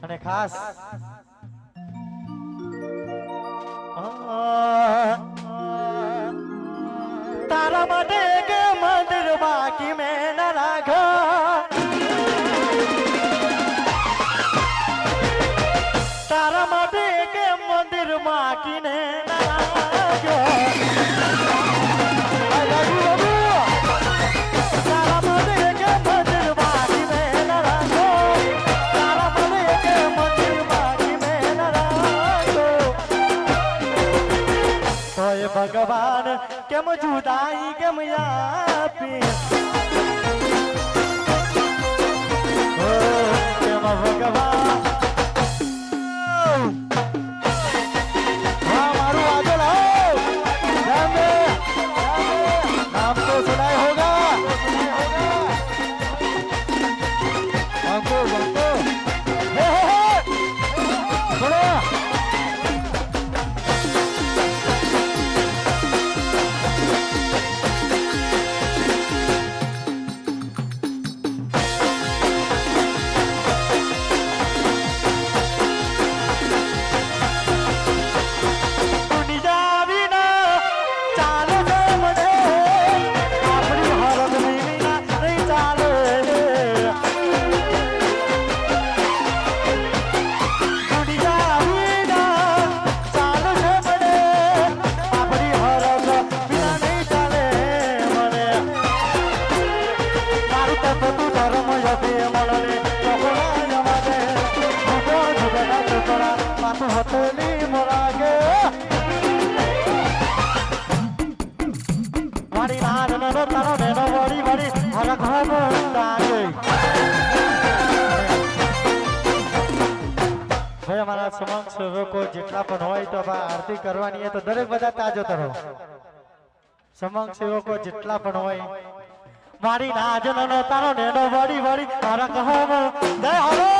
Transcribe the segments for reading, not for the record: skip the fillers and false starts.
અને ખાસ તારા માટે કે મંદિર બાકી મેં ન રાખા, તારા માટે કે મંદિર બાકી ને ન રાખ્યો, તારા માટે કે મંદિર બાકી મેં ન રાખ્યો, તારા માટે કે મંદિર બાકી મેં ન રાખ્યો. તો એ ભગવાન કેમ જુદાઈ કેમ આપી, કેમ ભગવાન मारू आजल हो नाम तो सुना ही होगा हमको हमको सुनो हमारा समक्ष सेवको जेटला पण होय तो आरती करवानी है तो दरेक बधा ताजो तरो समक्ष सेवको जेटला पण होय मारी नाजनो तारो नेडो वडी वडी मारा कहम जय हरो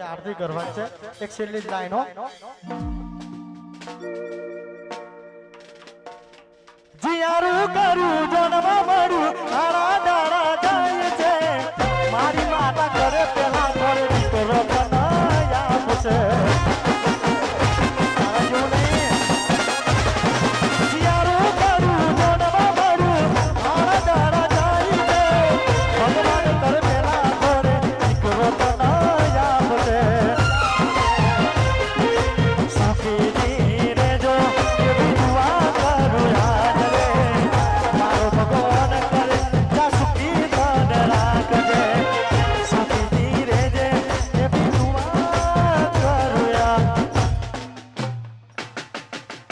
आरती करवानी है एक छेल्ली लाइन हो जियारू करू जन्म मरू